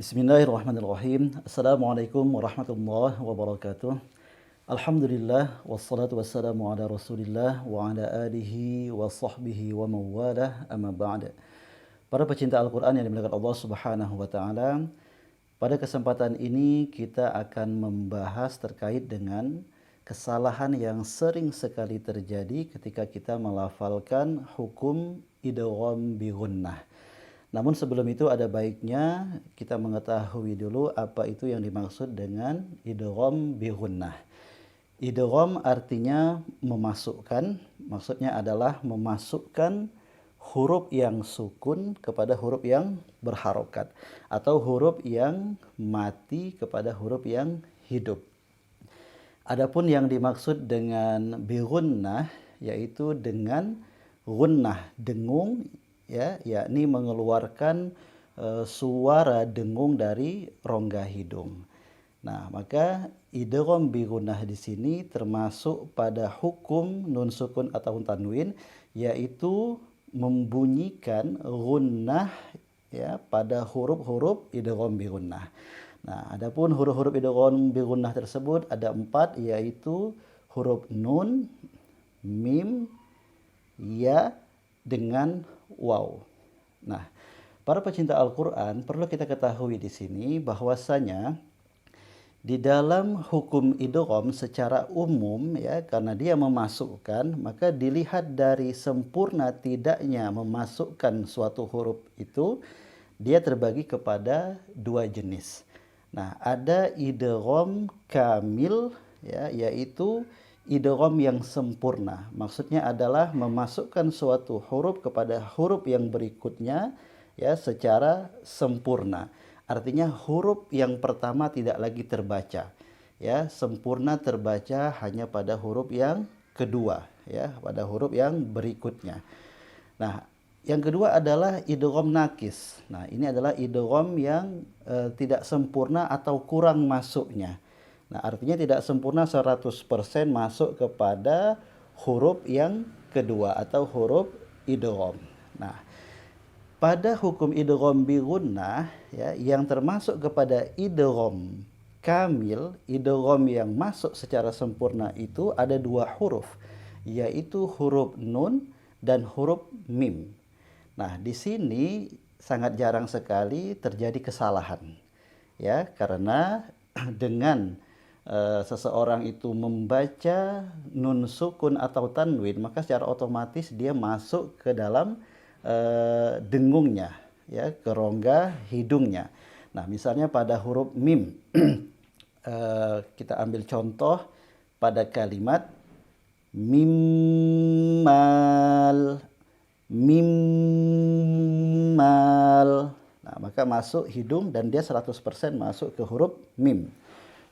Bismillahirrahmanirrahim. Assalamualaikum warahmatullahi wabarakatuh. Alhamdulillah wassalatu wassalamu ala Rasulillah wa ala alihi wa sahbihi wa mawalah amma ba'da. Para pecinta Al-Qur'an yang dimuliakan Allah Subhanahu wa taala, pada kesempatan ini kita akan membahas terkait dengan kesalahan yang sering sekali terjadi ketika kita melafalkan hukum idgham bi gunnah. Namun sebelum itu ada baiknya kita mengetahui dulu apa itu yang dimaksud dengan idgham bi gunnah. Idgham artinya memasukkan, maksudnya adalah memasukkan huruf yang sukun kepada huruf yang berharokat atau huruf yang mati kepada huruf yang hidup. Adapun yang dimaksud dengan bi gunnah yaitu dengan gunnah dengung, ya, yakni mengeluarkan suara dengung dari rongga hidung. Nah, maka idgham bi gunnah di sini termasuk pada hukum nun sukun atau tanwin, yaitu membunyikan gunnah ya pada huruf-huruf idgham bi gunnah. Nah, adapun huruf-huruf idgham bi gunnah tersebut ada 4, yaitu huruf nun, mim, ya dengan waw. Nah, para pecinta Al-Qur'an, perlu kita ketahui di sini bahwasanya di dalam hukum idgham secara umum ya, karena dia memasukkan, maka dilihat dari sempurna tidaknya memasukkan suatu huruf itu, dia terbagi kepada 2 jenis. Nah, ada idgham kamil ya, yaitu idgham yang sempurna. Maksudnya adalah memasukkan suatu huruf kepada huruf yang berikutnya ya secara sempurna. Artinya huruf yang pertama tidak lagi terbaca. Ya, sempurna terbaca hanya pada huruf yang kedua ya, pada huruf yang berikutnya. Nah, yang kedua adalah idgham nakis. Nah, ini adalah idgham yang tidak sempurna atau kurang masuknya. Nah, artinya tidak sempurna 100% masuk kepada huruf yang kedua atau huruf idgham. Nah, pada hukum idgham bi gunnah ya, yang termasuk kepada idgham kamil, idgham yang masuk secara sempurna itu ada 2 huruf, yaitu huruf nun dan huruf mim. Nah, di sini sangat jarang sekali terjadi kesalahan. Ya, karena dengan seseorang itu membaca nun sukun atau tanwin, maka secara otomatis dia masuk ke dalam dengungnya, ya, ke rongga hidungnya. Nah, misalnya pada huruf mim, kita ambil contoh pada kalimat mimmal, mimmal. Nah, maka masuk hidung dan dia 100% masuk ke huruf mim.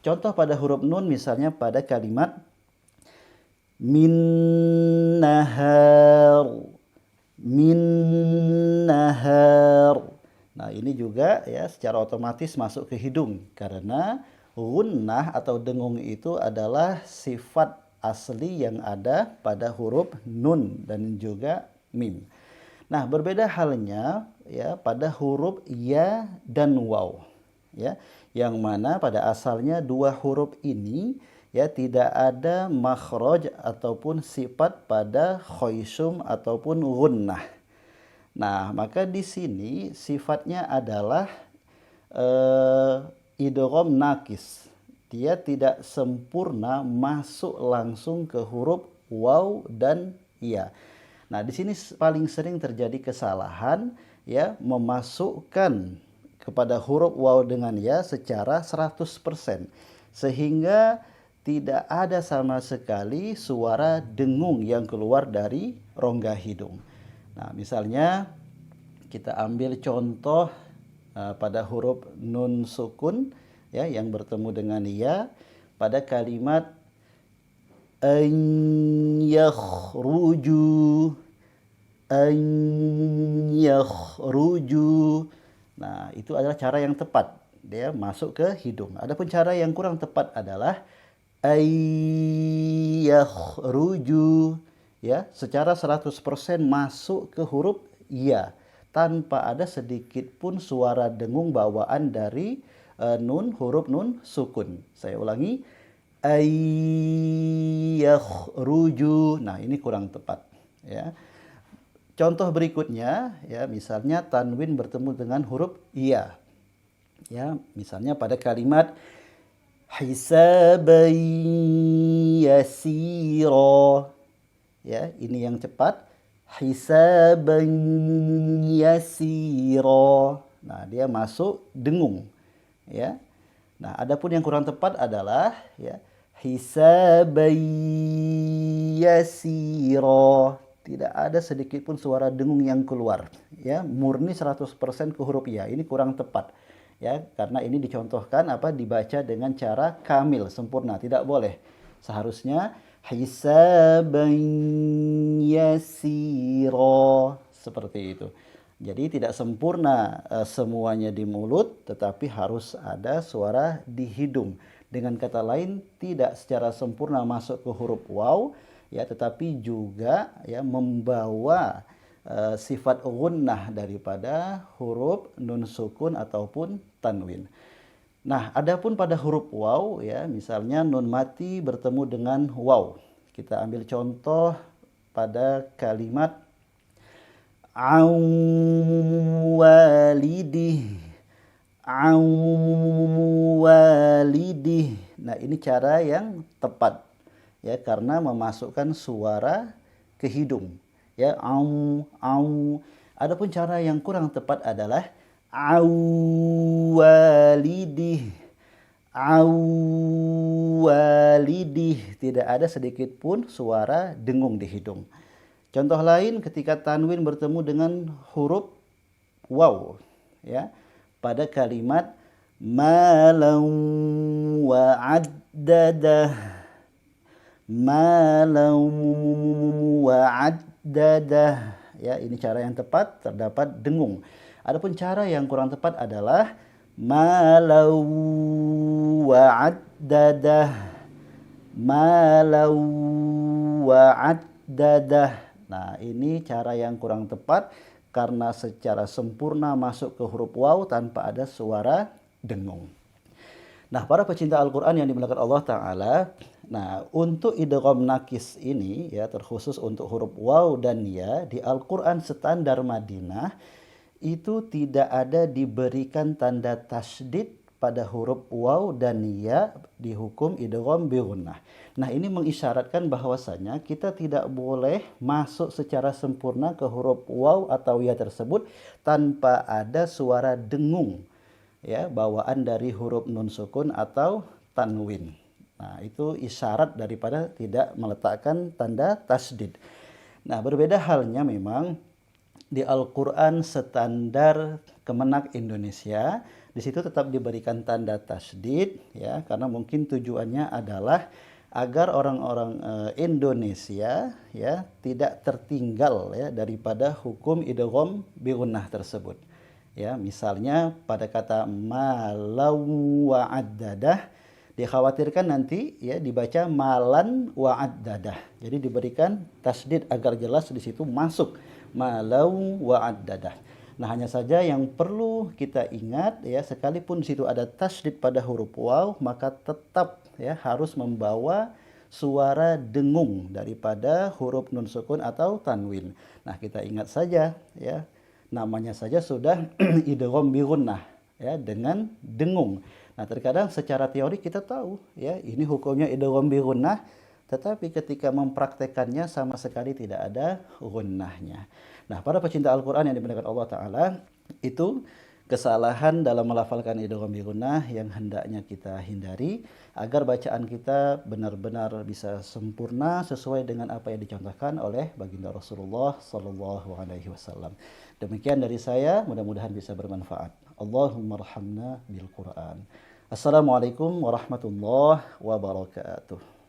Contoh pada huruf nun misalnya pada kalimat min nahar, min nahar. Nah, ini juga ya secara otomatis masuk ke hidung karena gunnah atau dengung itu adalah sifat asli yang ada pada huruf nun dan juga mim. Nah, berbeda halnya ya pada huruf ya dan waw. Ya, yang mana pada asalnya 2 huruf ini ya tidak ada makhraj ataupun sifat pada khoisum ataupun gunnah. Nah, maka di sini sifatnya adalah idgham nakis. Dia tidak sempurna masuk langsung ke huruf waw dan ya. Nah, di sini paling sering terjadi kesalahan ya, memasukkan kepada huruf waw dengan ya secara 100%, sehingga tidak ada sama sekali suara dengung yang keluar dari rongga hidung. Nah, misalnya kita ambil contoh pada huruf nun sukun ya yang bertemu dengan ya pada kalimat an yakhruju, an yakhruju. Nah, itu adalah cara yang tepat, dia masuk ke hidung. Adapun cara yang kurang tepat adalah ayyakhruju ya, secara 100% masuk ke huruf ya, tanpa ada sedikit pun suara dengung bawaan dari nun, huruf nun sukun. Saya ulangi, ayyakhruju. Nah, ini kurang tepat, ya. Contoh berikutnya, ya, misalnya tanwin bertemu dengan huruf iya. Ya, misalnya pada kalimat hisaban yasira. Ya, ini yang cepat. Hisaban yasira. Nah, dia masuk dengung, ya. Nah, adapun yang kurang tepat adalah, ya, hisaban yasira. Tidak ada sedikit pun suara dengung yang keluar, ya. Murni 100% ke huruf ya. Ini kurang tepat, ya, karena ini dicontohkan dibaca dengan cara kamil, sempurna, tidak boleh. Seharusnya hisaban yasira, seperti itu. Jadi tidak sempurna semuanya di mulut, tetapi harus ada suara di hidung. Dengan kata lain, tidak secara sempurna masuk ke huruf waw, ya, tetapi juga, ya, membawa sifat gunnah daripada huruf nun sukun ataupun tanwin. Nah, adapun pada huruf waw, ya, misalnya nun mati bertemu dengan waw. Kita ambil contoh pada kalimat awalidih. Awalidih. Nah, ini cara yang tepat, ya, karena memasukkan suara ke hidung, ya, au. Adapun cara yang kurang tepat adalah awalidih. Awalidih, tidak ada sedikit pun suara dengung di hidung. Contoh lain ketika tanwin bertemu dengan huruf waw, ya, pada kalimat malau wa'addadah. Malau wa'addadah, ya, ini cara yang tepat, terdapat dengung. Adapun cara yang kurang tepat adalah malau wa'addadah. Malau wa'addadah. Nah, ini cara yang kurang tepat karena secara sempurna masuk ke huruf waw tanpa ada suara dengung. Nah, para pecinta Al-Quran yang dimuliakan Allah Ta'ala, nah, untuk idgham nakis ini, ya, terkhusus untuk huruf waw dan ya, di Al-Quran standar Madinah, itu tidak ada diberikan tanda tasydid pada huruf waw dan ya di hukum idgham bi gunnah. Nah, ini mengisyaratkan bahwasanya kita tidak boleh masuk secara sempurna ke huruf waw atau ya tersebut tanpa ada suara dengung, ya, bawaan dari huruf nun sukun atau tanwin. Nah, itu isyarat daripada tidak meletakkan tanda tasydid. Nah, berbeda halnya memang di Al-Quran standar Kemenak Indonesia, di situ tetap diberikan tanda tasydid, ya, karena mungkin tujuannya adalah agar orang-orang Indonesia, ya, tidak tertinggal, ya, daripada hukum idgham bi gunnah tersebut. Ya, misalnya pada kata malau wa'addadah, dikhawatirkan nanti, ya, dibaca malan wa'addadah. Jadi diberikan tasydid agar jelas di situ masuk malau wa'addadah. Nah, hanya saja yang perlu kita ingat, ya, sekalipun di situ ada tasydid pada huruf waw, maka tetap, ya, harus membawa suara dengung daripada huruf nun sukun atau tanwin. Nah, kita ingat saja, ya, namanya saja sudah idgham bi gunnah, ya, dengan dengung. Nah, terkadang secara teori kita tahu, ya, ini hukumnya idgham bi gunnah, tetapi ketika mempraktekannya sama sekali tidak ada gunnahnya. Nah, para pecinta Al-Quran yang dimuliakan Allah Ta'ala, itu kesalahan dalam melafalkan idgham bi gunnah yang hendaknya kita hindari agar bacaan kita benar-benar bisa sempurna sesuai dengan apa yang dicontohkan oleh baginda Rasulullah sallallahu alaihi wasallam. Demikian dari saya, mudah-mudahan bisa bermanfaat. Allahumma arhamna bil Quran. Assalamualaikum warahmatullahi wabarakatuh.